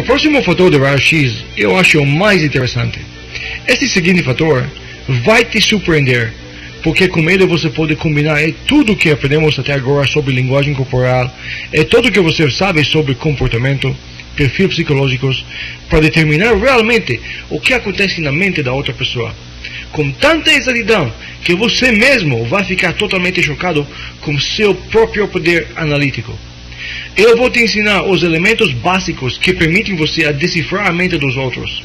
próximo fator do raio-x eu acho o mais interessante. Este seguinte fator vai te surpreender, porque com ele você pode combinar tudo o que aprendemos até agora sobre linguagem corporal e tudo o que você sabe sobre comportamento, perfis psicológicos, para determinar realmente o que acontece na mente da outra pessoa, com tanta exatidão que você mesmo vai ficar totalmente chocado com seu próprio poder analítico. Eu vou te ensinar os elementos básicos que permitem você a decifrar a mente dos outros.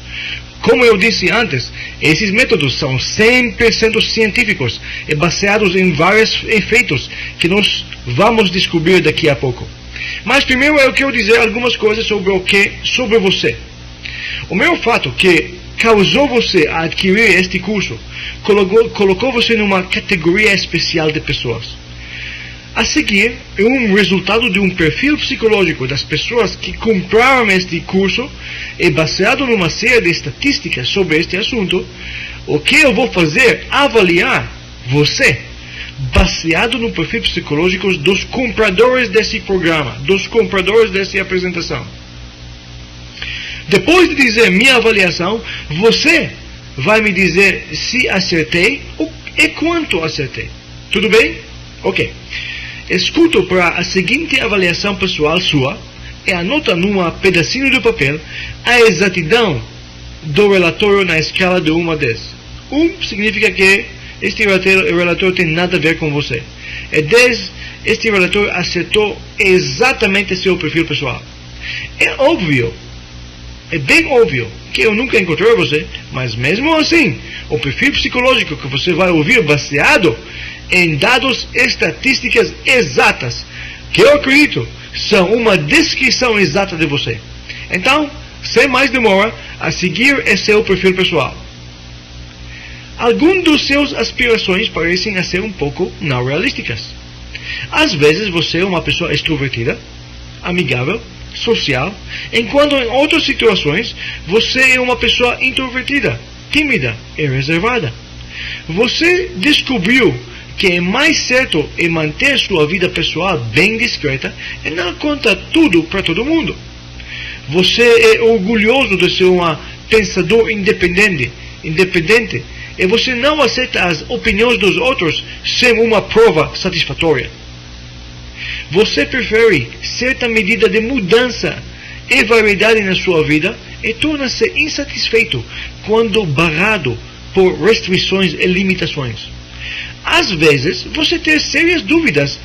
Como eu disse antes, esses métodos são 100% científicos e baseados em vários efeitos que nós vamos descobrir daqui a pouco. Mas primeiro eu quero dizer algumas coisas sobre você. O maior fato que causou você a adquirir este curso colocou você numa categoria especial de pessoas. A seguir, é um resultado de um perfil psicológico das pessoas que compraram este curso e baseado numa série de estatísticas sobre este assunto, o que eu vou fazer é avaliar você baseado no perfil psicológico dos compradores desse programa, dos compradores dessa apresentação. Depois de dizer minha avaliação, você vai me dizer se acertei e quanto acertei. Tudo bem? Ok. Escuto para a seguinte avaliação pessoal sua e anota num pedacinho de papel a exatidão do relatório na escala de 1 a 10. 1 significa que este relatório tem nada a ver com você. E 10, este relatório acertou exatamente seu perfil pessoal. É óbvio, é bem óbvio que eu nunca encontrei você, mas mesmo assim, o perfil psicológico que você vai ouvir baseado em dados estatísticas exatas, que eu acredito são uma descrição exata de você. Então, sem mais demora, a seguir é seu perfil pessoal. Alguns dos seus aspirações parecem ser um pouco não realísticas. Às vezes você é uma pessoa extrovertida, amigável, social, enquanto em outras situações você é uma pessoa introvertida, tímida e reservada. Você descobriu que é mais certo é manter sua vida pessoal bem discreta e não contar tudo para todo mundo. Você é orgulhoso de ser um pensador independente e você não aceita as opiniões dos outros sem uma prova satisfatória. Você prefere certa medida de mudança e variedade na sua vida e torna-se insatisfeito quando barrado por restrições e limitações. Às vezes, você tem sérias dúvidas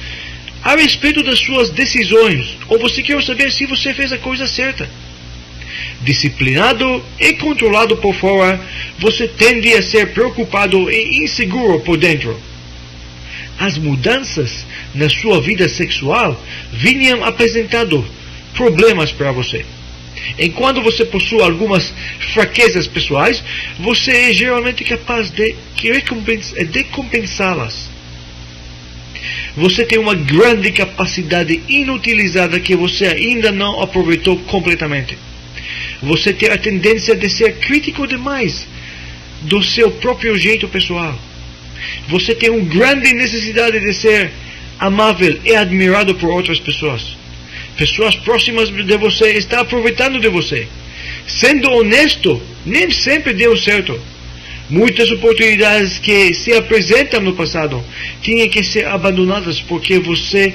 a respeito das suas decisões, ou você quer saber se você fez a coisa certa. Disciplinado e controlado por fora, você tende a ser preocupado e inseguro por dentro. As mudanças na sua vida sexual vinham apresentando problemas para você. Enquanto você possui algumas fraquezas pessoais, você é geralmente capaz de compensá-las. Você tem uma grande capacidade inutilizada que você ainda não aproveitou completamente. Você tem a tendência de ser crítico demais do seu próprio jeito pessoal. Você tem uma grande necessidade de ser amável e admirado por outras pessoas. Pessoas próximas de você estão aproveitando de você. Sendo honesto, nem sempre deu certo. Muitas oportunidades que se apresentam no passado tinham que ser abandonadas porque você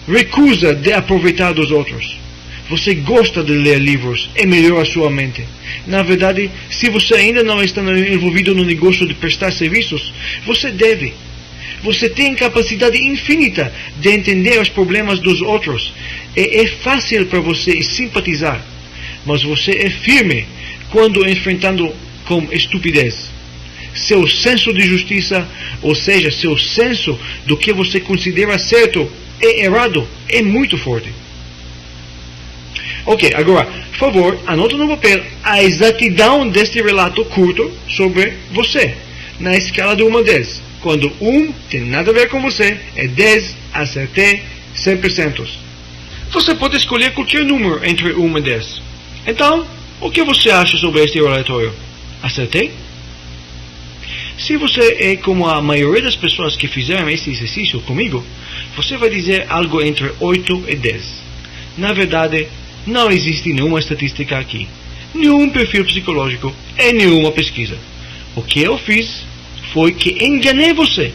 recusa de aproveitar dos outros. Você gosta de ler livros e melhora sua mente. Na verdade, se você ainda não está envolvido no negócio de prestar serviços, você deve. Você tem capacidade infinita de entender os problemas dos outros. E é fácil para você simpatizar. Mas você é firme quando enfrentando com estupidez. Seu senso de justiça, ou seja, seu senso do que você considera certo e errado, é muito forte. Ok, agora, por favor, anota no papel a exatidão deste relato curto sobre você, na escala de 1 a 10. Quando 1 tem nada a ver com você, é 10, acertei 100%. Você pode escolher qualquer número entre 1 e 10. Então, o que você acha sobre este relatório? Acertei? Se você é como a maioria das pessoas que fizeram este exercício comigo, você vai dizer algo entre 8 e 10. Na verdade, não existe nenhuma estatística aqui, nenhum perfil psicológico e nenhuma pesquisa. O que eu fiz foi que enganei você,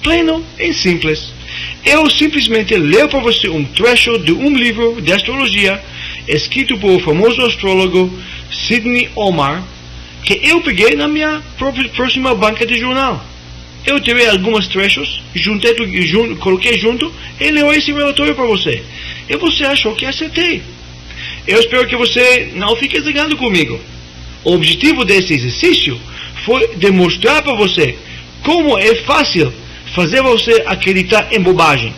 pleno e simples. Eu simplesmente leio para você um trecho de um livro de astrologia escrito por o famoso astrólogo Sidney Omar, que eu peguei na minha próxima banca de jornal. Eu tirei alguns trechos, coloquei junto e leio esse relatório para você. E você achou que acertei. Eu espero que você não fique zangado comigo. O objetivo desse exercício foi demonstrar para você como é fácil fazer você acreditar em bobagem.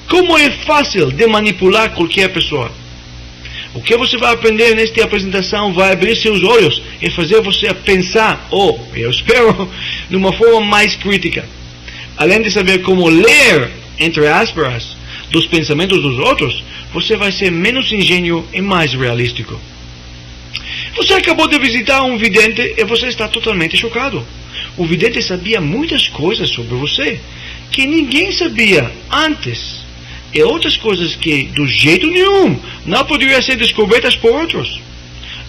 Como é fácil de manipular qualquer pessoa. O que você vai aprender nesta apresentação vai abrir seus olhos e fazer você pensar, eu espero, de uma forma mais crítica. Além de saber como ler, entre aspas, dos pensamentos dos outros, você vai ser menos ingênuo e mais realístico. Você acabou de visitar um vidente e você está totalmente chocado. O vidente sabia muitas coisas sobre você que ninguém sabia antes. E outras coisas que, do jeito nenhum, não poderiam ser descobertas por outros.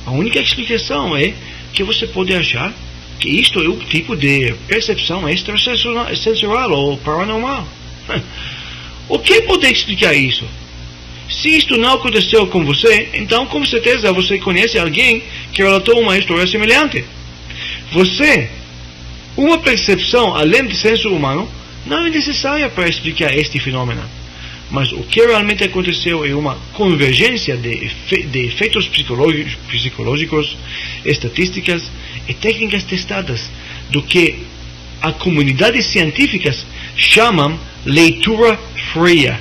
A única explicação é que você pode achar que isto é um tipo de percepção extrasensorial ou paranormal. O que pode explicar isso? Se isto não aconteceu com você, então com certeza você conhece alguém que relatou uma história semelhante. Uma percepção além do senso humano não é necessária para explicar este fenômeno. Mas o que realmente aconteceu é uma convergência de efeitos psicológicos, estatísticas e técnicas testadas do que as comunidades científicas chamam leitura fria.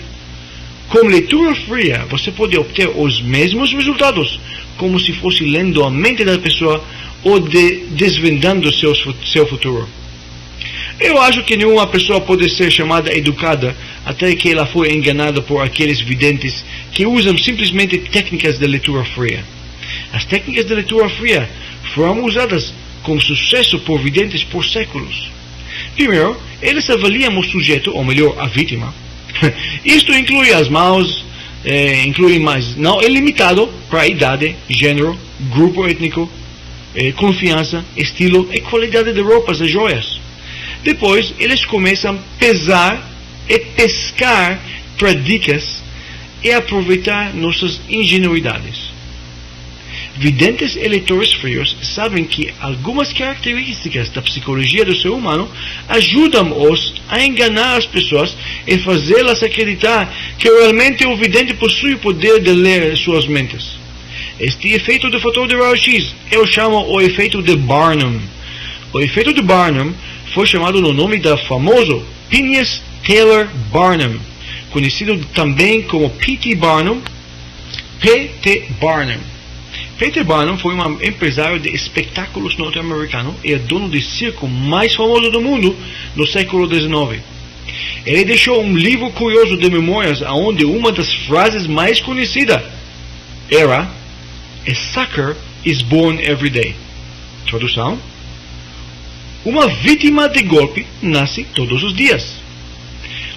Com leitura fria, você pode obter os mesmos resultados, como se fosse lendo a mente da pessoa ou desvendando seu futuro. Eu acho que nenhuma pessoa pode ser chamada educada até que ela foi enganada por aqueles videntes que usam simplesmente técnicas de leitura fria. As técnicas de leitura fria foram usadas com sucesso por videntes por séculos. Primeiro, eles avaliam o sujeito, ou melhor, a vítima. Isto inclui as mãos, mas não é limitado para idade, gênero, grupo étnico, confiança, estilo e qualidade de roupas e joias. Depois, eles começam a pesar e pescar para dicas e aproveitar nossas ingenuidades. Videntes e leitores frios sabem que algumas características da psicologia do ser humano ajudam-os a enganar as pessoas e fazê-las acreditar que realmente o vidente possui o poder de ler suas mentes. Este efeito do fator de raio-x eu chamo o efeito de Barnum. O efeito de Barnum foi chamado no nome da famoso Phineas Taylor Barnum, conhecido também como P.T. Barnum. P.T. Barnum. P.T. Barnum foi um empresário de espetáculos norte-americano e é dono do circo mais famoso do mundo no século XIX. Ele deixou um livro curioso de memórias onde uma das frases mais conhecidas era "A sucker is born every day". Tradução: uma vítima de golpe nasce todos os dias.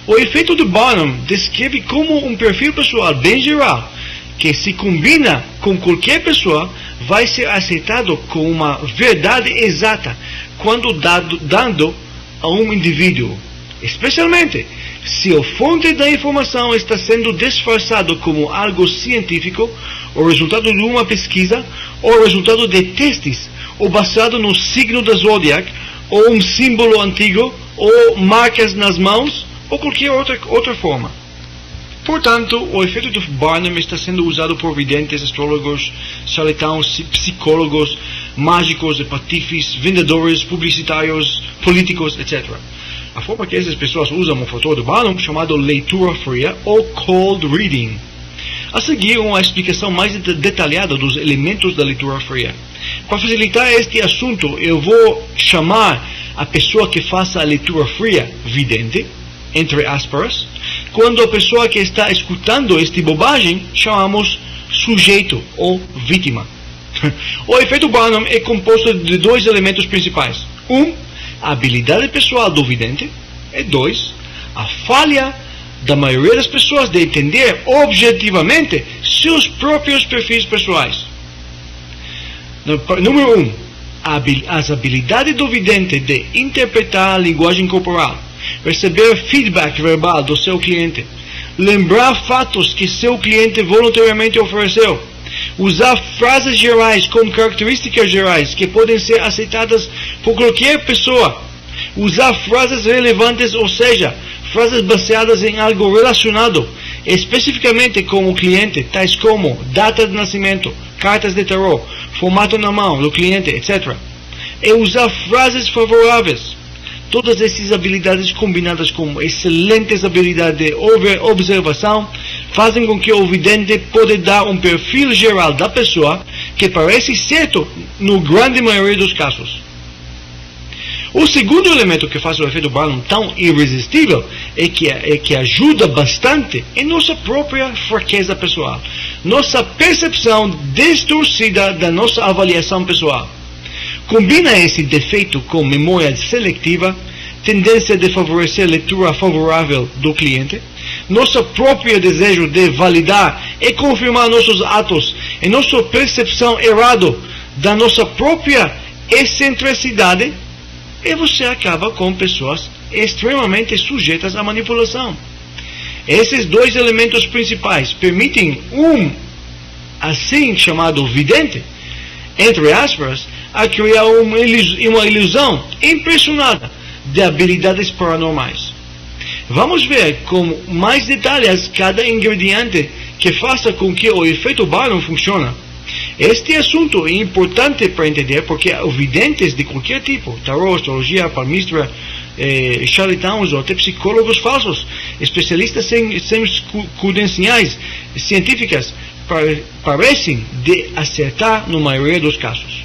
O efeito de Barnum descreve como um perfil pessoal bem geral, que se combina com qualquer pessoa, vai ser aceitado como uma verdade exata quando dado a um indivíduo, especialmente se a fonte da informação está sendo disfarçado como algo científico, o resultado de uma pesquisa, ou o resultado de testes, ou baseado no signo da Zodiac, ou um símbolo antigo, ou marcas nas mãos, ou qualquer outra forma. Portanto, o efeito de Barnum está sendo usado por videntes, astrólogos, charlatãos, psicólogos, mágicos, patifes, vendedores, publicitários, políticos, etc. A forma que essas pessoas usam o fator de Barnum, chamado leitura fria ou cold reading. A seguir, uma explicação mais detalhada dos elementos da leitura fria. Para facilitar este assunto, eu vou chamar a pessoa que faça a leitura fria vidente, entre aspas, quando a pessoa que está escutando esta bobagem chamamos sujeito ou vítima. O efeito Barnum é composto de dois elementos principais. A habilidade pessoal do vidente. E 2, a falha da maioria das pessoas de entender objetivamente seus próprios perfis pessoais. Número 1. As habilidades do vidente de interpretar a linguagem corporal, receber feedback verbal do seu cliente, lembrar fatos que seu cliente voluntariamente ofereceu, usar frases gerais com características gerais que podem ser aceitadas por qualquer pessoa, usar frases relevantes, ou seja, frases baseadas em algo relacionado especificamente com o cliente, tais como data de nascimento, cartas de tarô, formato na mão do cliente, etc. E usar frases favoráveis. Todas essas habilidades combinadas com excelentes habilidades de observação fazem com que o vidente pode dar um perfil geral da pessoa que parece certo no grande maioria dos casos. O segundo elemento que faz o efeito Barnum tão irresistível é que ajuda bastante em nossa própria fraqueza pessoal, nossa percepção distorcida da nossa avaliação pessoal. Combina esse defeito com memória seletiva, tendência de favorecer leitura favorável do cliente, nosso próprio desejo de validar e confirmar nossos atos e nossa percepção errada da nossa própria excentricidade, e você acaba com pessoas extremamente sujeitas à manipulação. Esses dois elementos principais permitem assim chamado vidente, entre aspas, a criar uma ilusão impressionada de habilidades paranormais. Vamos ver com mais detalhes cada ingrediente que faça com que o efeito Barnum funcione. Este assunto é importante para entender porque videntes de qualquer tipo, tarô, astrologia, palmistra, charlatãos ou até psicólogos falsos, especialistas sem credenciais científicas, parecem de acertar na maioria dos casos.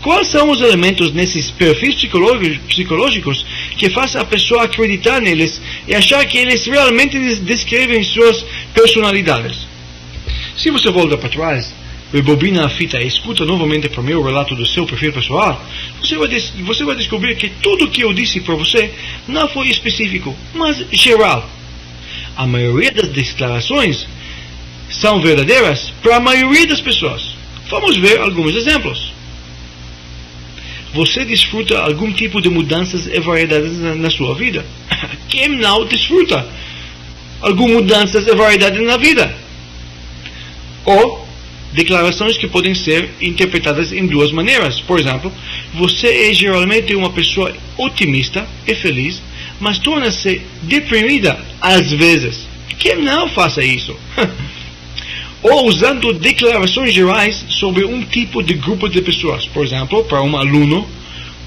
Quais são os elementos nesses perfis psicológicos que fazem a pessoa acreditar neles e achar que eles realmente descrevem suas personalidades? Se você volta para trás, rebobina a fita e escuta novamente para o meu relato do seu perfil pessoal, você vai descobrir que tudo que eu disse para você não foi específico, mas geral. A maioria das declarações são verdadeiras para a maioria das pessoas. Vamos ver alguns exemplos. Você desfruta algum tipo de mudanças e variedades na sua vida? Quem não desfruta algumas mudanças e variedades na vida? Ou declarações que podem ser interpretadas em duas maneiras. Por exemplo, você é geralmente uma pessoa otimista e feliz, mas torna-se deprimida às vezes. Quem não faça isso? Ou usando declarações gerais sobre um tipo de grupo de pessoas. Por exemplo, para um aluno,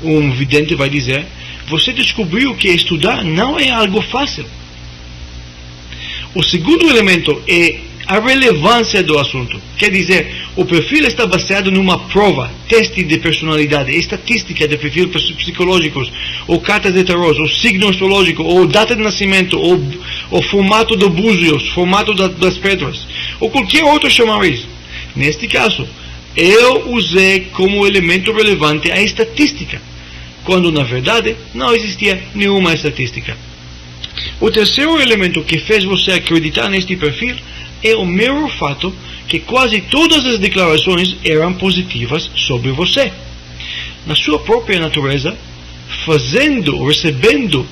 um vidente vai dizer: você descobriu que estudar não é algo fácil. O segundo elemento é a relevância do assunto. Quer dizer, o perfil está baseado numa prova, teste de personalidade, estatística de perfil psicológicos, ou cartas de tarô, ou signo astrológico, ou data de nascimento, ou formato do búzios, formato das pedras, ou qualquer outro chamariz. Neste caso, eu usei como elemento relevante a estatística, quando na verdade não existia nenhuma estatística. O terceiro elemento que fez você acreditar neste perfil é o mero fato que quase todas as declarações eram positivas sobre você. Na sua própria natureza, recebendo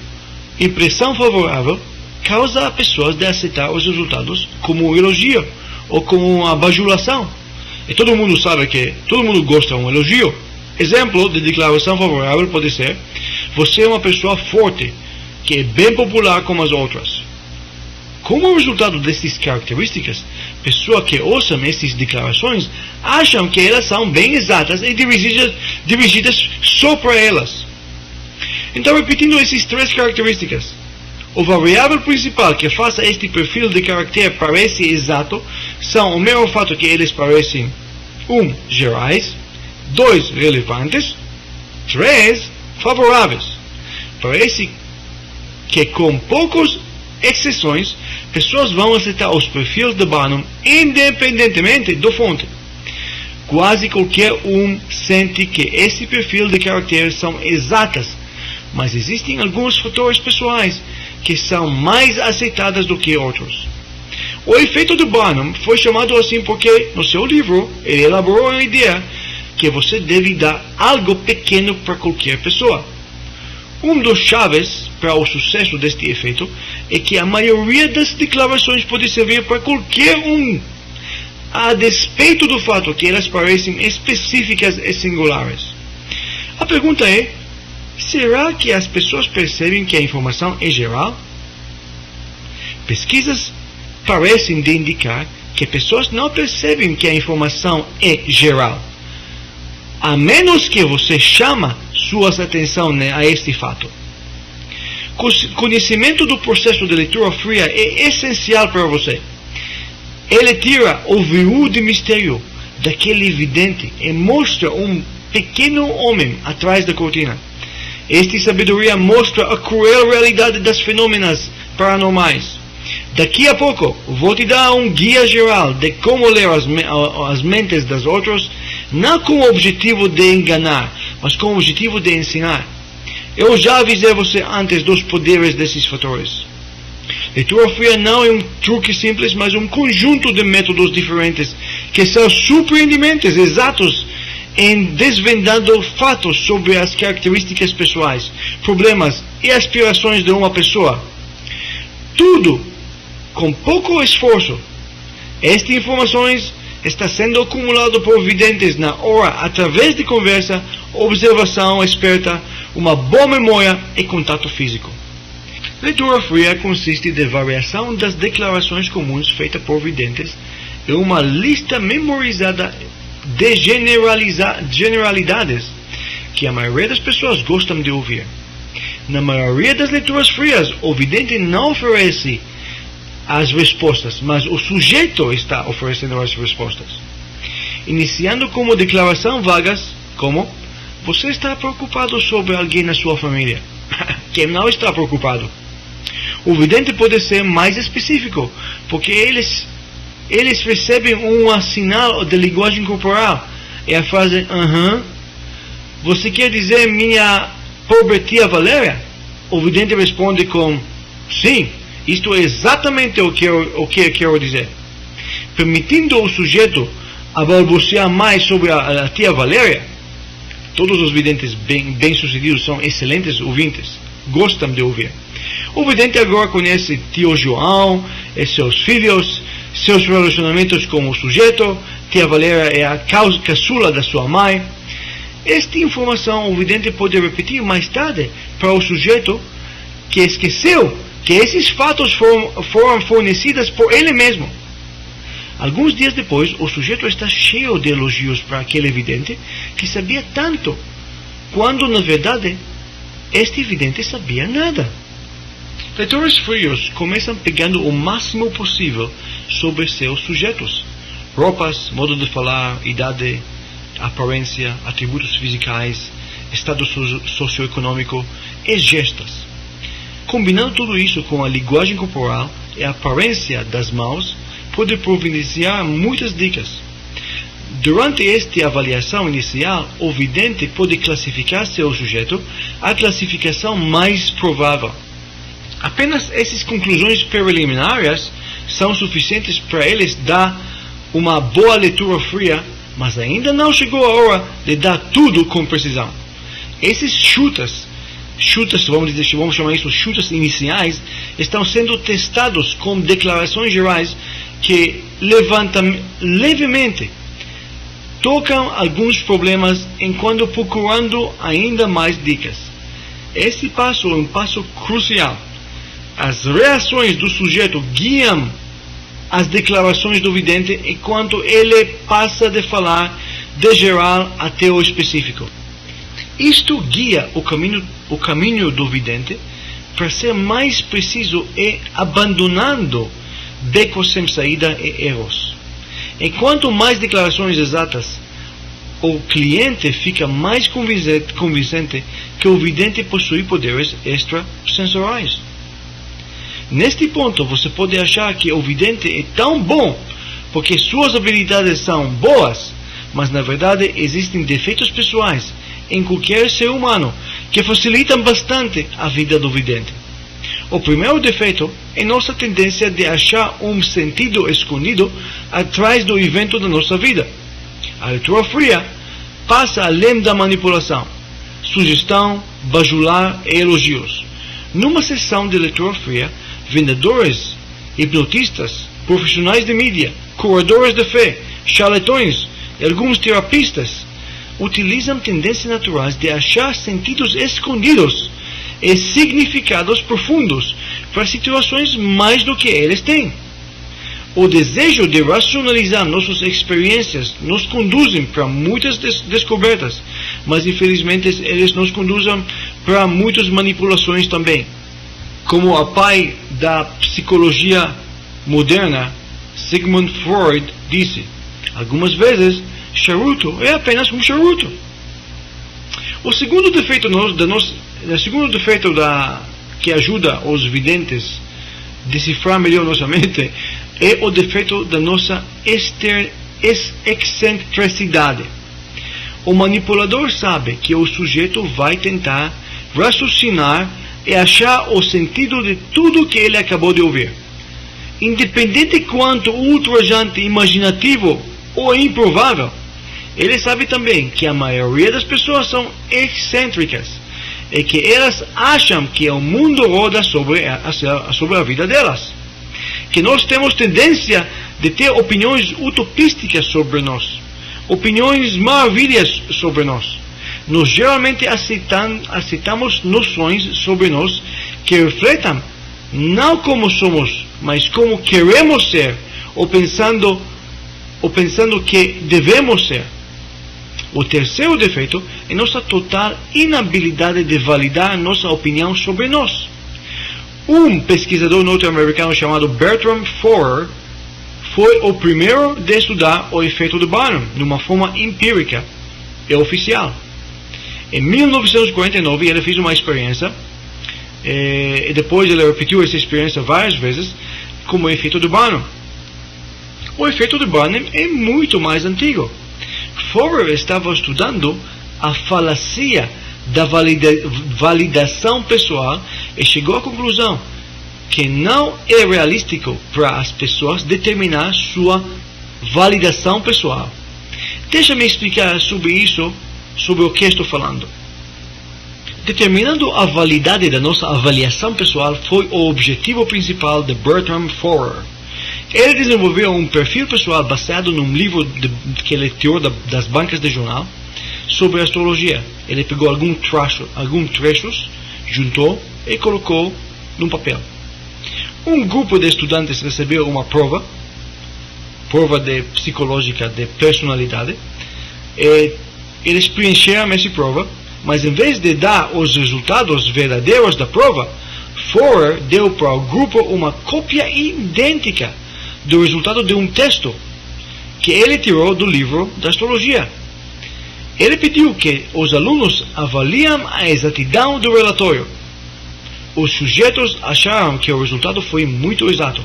impressão favorável, causa a pessoas de aceitar os resultados como um elogio ou como uma bajulação. E todo mundo sabe que todo mundo gosta de um elogio. Exemplo de declaração favorável pode ser: você é uma pessoa forte, que é bem popular como as outras. Como resultado dessas características, pessoas que ouçam essas declarações acham que elas são bem exatas e dirigidas só para elas. Então, repetindo essas três características, o variável principal que faz este perfil de caráter parecer exato são o mero fato que eles parecem 1. Gerais, 2. Relevantes, 3. Favoráveis. Parece que com poucas exceções, pessoas vão aceitar os perfis de Barnum independentemente da fonte. Quase qualquer um sente que esse perfil de caráter são exatas, mas existem alguns fatores pessoais que são mais aceitadas do que outros. O efeito de Barnum foi chamado assim porque, no seu livro, ele elaborou a ideia que você deve dar algo pequeno para qualquer pessoa. Um dos chaves para o sucesso deste efeito é que a maioria das declarações pode servir para qualquer um, a despeito do fato que elas parecem específicas e singulares. A pergunta é: será que as pessoas percebem que a informação é geral? Pesquisas parecem indicar que pessoas não percebem que a informação é geral, a menos que você chama sua atenção a este fato. Conhecimento do processo de leitura fria é essencial para você. Ele tira o véu de mistério daquele vidente e mostra um pequeno homem atrás da cortina. Esta sabedoria mostra a cruel realidade das fenômenos paranormais. Daqui a pouco vou te dar um guia geral de como ler as mentes das outras, não com o objetivo de enganar, mas com o objetivo de ensinar. Eu já avisei você antes dos poderes desses fatores. Leitura fria não é um truque simples, mas um conjunto de métodos diferentes que são surpreendentes, exatos, em desvendando fatos sobre as características pessoais, problemas e aspirações de uma pessoa. Tudo com pouco esforço. Estas informações estão sendo acumuladas por videntes na hora através de conversa, observação esperta, uma boa memória e contato físico. Leitura fria consiste de variação das declarações comuns feitas por videntes e uma lista memorizada de generalidades que a maioria das pessoas gostam de ouvir. Na maioria das leituras frias, o vidente não oferece as respostas, mas o sujeito está oferecendo as respostas. Iniciando como declaração vagas, como: você está preocupado sobre alguém na sua família? Quem não está preocupado? O vidente pode ser mais específico, porque eles recebem um sinal de linguagem corporal. É a frase: você quer dizer minha pobre tia Valéria? O vidente responde com: sim, isto é exatamente o que eu quero dizer. Permitindo o sujeito a balbuciar mais sobre a tia Valéria. Todos os videntes bem-sucedidos são excelentes ouvintes, gostam de ouvir. O vidente agora conhece tio João e seus filhos, seus relacionamentos com o sujeito. Tia Valéria é a caçula da sua mãe. Esta informação o vidente pode repetir mais tarde para o sujeito que esqueceu que esses fatos foram fornecidos por ele mesmo. Alguns dias depois, o sujeito está cheio de elogios para aquele vidente que sabia tanto, quando na verdade este vidente sabia nada. Leitores frios começam pegando o máximo possível sobre seus sujeitos: roupas, modo de falar, idade, aparência, atributos fisicais, estado socioeconômico e gestos. Combinando tudo isso com a linguagem corporal e a aparência das mãos, pode providenciar muitas dicas. Durante esta avaliação inicial, o vidente pode classificar seu sujeito à classificação mais provável. Apenas essas conclusões preliminares são suficientes para eles dar uma boa leitura fria, mas ainda não chegou a hora de dar tudo com precisão. Esses chutas, vamos chamar isso chutas iniciais, estão sendo testados com declarações gerais que levantam levemente, tocam alguns problemas enquanto procurando ainda mais dicas. Esse passo é um passo crucial. As reações do sujeito guiam as declarações do vidente enquanto ele passa de falar de geral até o específico. Isto guia o caminho do vidente para ser mais preciso e abandonando becos sem saída e erros. Enquanto mais declarações exatas, o cliente fica mais convincente que o vidente possui poderes extrasensoriais. Neste ponto, você pode achar que o vidente é tão bom porque suas habilidades são boas, mas na verdade existem defeitos pessoais em qualquer ser humano que facilitam bastante a vida do vidente. O primeiro defeito é nossa tendência de achar um sentido escondido atrás do evento da nossa vida. A leitura fria passa além da manipulação, sugestão, bajular e elogios. Numa sessão de leitura fria, vendedores, hipnotistas, profissionais de mídia, curadores de fé, charlatões e alguns terapistas utilizam tendências naturais de achar sentidos escondidos e significados profundos para situações mais do que eles têm. O desejo de racionalizar nossas experiências nos conduzem para muitas descobertas, mas infelizmente eles nos conduzem para muitas manipulações também. Como o pai da psicologia moderna, Sigmund Freud, disse, algumas vezes, charuto é apenas um charuto. O segundo defeito que ajuda os videntes a decifrar melhor nossa mente é o defeito da nossa excentricidade. O manipulador sabe que o sujeito vai tentar raciocinar e achar o sentido de tudo que ele acabou de ouvir. Independente quanto ultrajante, imaginativo ou improvável, ele sabe também que a maioria das pessoas são excêntricas e que elas acham que o mundo roda sobre a vida delas. Que nós temos tendência de ter opiniões utopísticas sobre nós, opiniões maravilhas sobre nós. Nós geralmente aceitamos noções sobre nós que refletam não como somos, mas como queremos ser, ou pensando que devemos ser. O terceiro defeito é nossa total inabilidade de validar nossa opinião sobre nós. Um pesquisador norte-americano chamado Bertram Forer foi o primeiro de estudar o efeito de Barnum numa forma empírica e oficial. Em 1949 ele fez uma experiência e depois ele repetiu essa experiência várias vezes como o efeito de Barnum. O efeito de Barnum é muito mais antigo. Forer estava estudando a falácia da validação pessoal e chegou à conclusão que não é realístico para as pessoas determinar sua validação pessoal. Deixa-me explicar sobre isso, sobre o que estou falando. Determinando a validade da nossa avaliação pessoal foi o objetivo principal de Bertram Forer. Ele desenvolveu um perfil pessoal baseado num livro que ele tirou das bancas de jornal sobre astrologia. Ele pegou alguns trechos, juntou e colocou num papel. Um grupo de estudantes recebeu uma prova psicológica de personalidade. E eles preencheram essa prova, mas em vez de dar os resultados verdadeiros da prova, Forer deu para o grupo uma cópia idêntica do resultado de um texto que ele tirou do livro da astrologia. Ele pediu que os alunos avaliem a exatidão do relatório. Os sujeitos acharam que o resultado foi muito exato.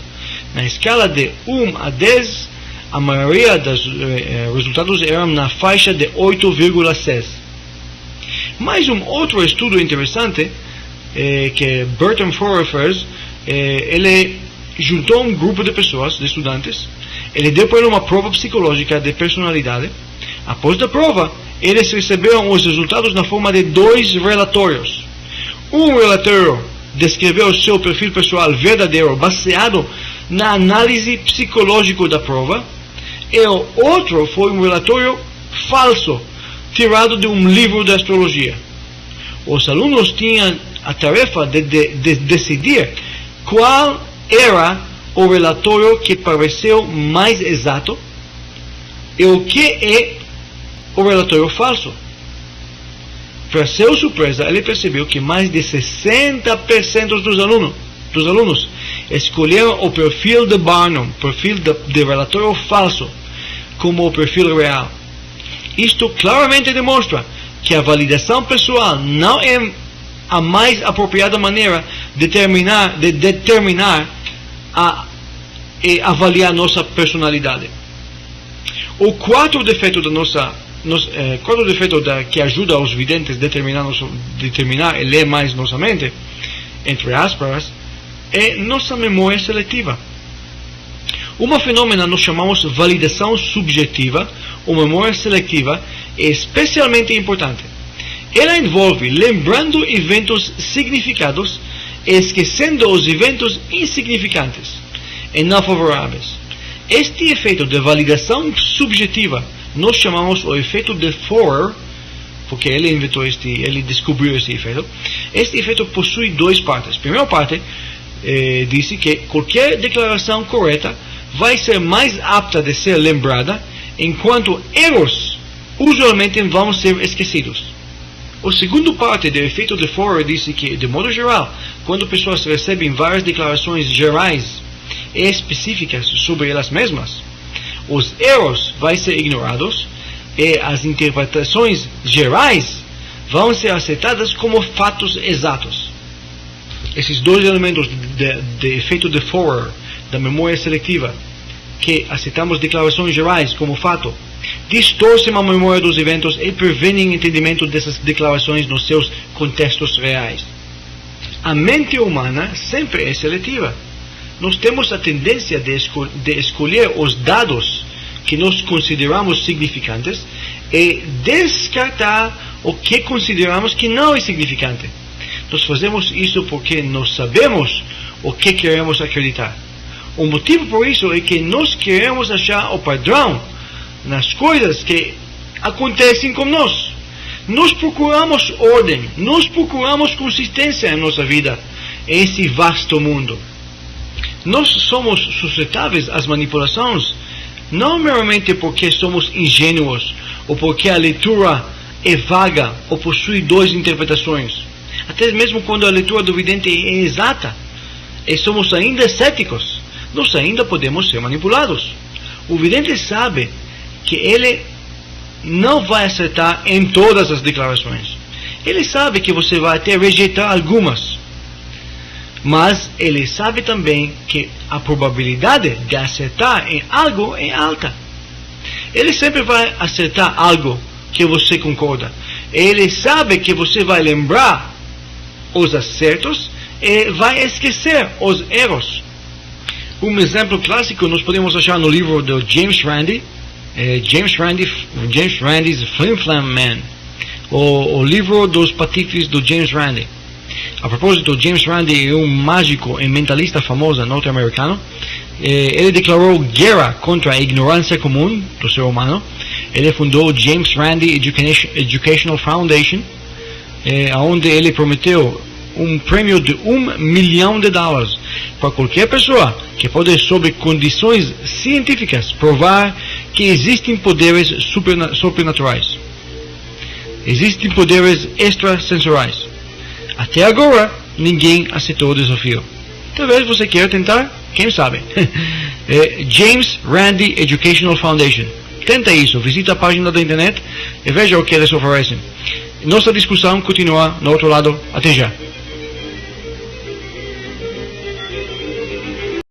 Na escala de 1 a 10, a maioria dos resultados eram na faixa de 8,6. Mais um outro estudo interessante que Bertram Forer fez, ele juntou um grupo de pessoas, de estudantes, ele deu para ele uma prova psicológica de personalidade. Após a prova, eles receberam os resultados na forma de 2 relatórios. Um relatório descreveu o seu perfil pessoal verdadeiro, baseado na análise psicológica da prova, e o outro foi um relatório falso, tirado de um livro de astrologia. Os alunos tinham a tarefa de decidir qual era o relatório que pareceu mais exato e o que é o relatório falso. Para sua surpresa, ele percebeu que mais de 60% dos alunos escolheram o perfil de Barnum, perfil de relatório falso, como o perfil real. Isto claramente demonstra que a validação pessoal não é a mais apropriada maneira de determinar e avaliar nossa personalidade. O quarto defeito que ajuda os videntes a determinar e ler mais nossa mente, entre aspas, é nossa memória seletiva. Uma fenômeno nós chamamos validação subjetiva ou memória seletiva é especialmente importante. Ela envolve lembrando eventos significados e esquecendo os eventos insignificantes e não favoráveis. Este efeito de validação subjetiva nós chamamos o efeito de Forer, porque ele descobriu este efeito. Este efeito possui duas partes. A primeira parte diz que qualquer declaração correta vai ser mais apta de ser lembrada, enquanto erros usualmente vão ser esquecidos. A segunda parte do efeito de Forer diz que, de modo geral, quando pessoas recebem várias declarações gerais e específicas sobre elas mesmas, os erros vão ser ignorados e as interpretações gerais vão ser aceitadas como fatos exatos. Esses dois elementos de efeito de Forer, da memória seletiva, que aceitamos declarações gerais como fato, distorcem a memória dos eventos e prevenem o entendimento dessas declarações nos seus contextos reais. A mente humana sempre é seletiva. Nós temos a tendência de escolher os dados que nós consideramos significantes e descartar o que consideramos que não é significante. Nós fazemos isso porque nós sabemos o que queremos acreditar. O motivo por isso é que nós queremos achar o padrão nas coisas que acontecem com nós. Nós procuramos ordem, nós procuramos consistência em nossa vida, em esse vasto mundo. Nós somos suscetíveis às manipulações, não meramente porque somos ingênuos, ou porque a leitura é vaga, ou possui duas interpretações. Até mesmo quando a leitura do vidente é exata, e somos ainda céticos, nós ainda podemos ser manipulados. O vidente sabe que ele não vai acertar em todas as declarações. Ele sabe que você vai até rejeitar algumas. Mas ele sabe também que a probabilidade de acertar em algo é alta. Ele sempre vai acertar algo que você concorda. Ele sabe que você vai lembrar os acertos e vai esquecer os erros. Um exemplo clássico nós podemos achar no livro do James Randi, James Randi's Flim Flam Man, o livro dos patifes do James Randi. A propósito, James Randi é um mágico e mentalista famoso norte-americano. Ele declarou guerra contra a ignorância comum do ser humano. Ele fundou o James Randi Educational Foundation, onde ele prometeu um prêmio de $1 milhão para qualquer pessoa que pode, sob condições científicas, provar que existem poderes sobrenaturais. Existem poderes extrasensoriais. Até agora, ninguém aceitou o desafio. Talvez você queira tentar, quem sabe. James Randi Educational Foundation. Tenta isso, visita a página da internet e veja o que eles oferecem. Nossa discussão continua no outro lado. Até já.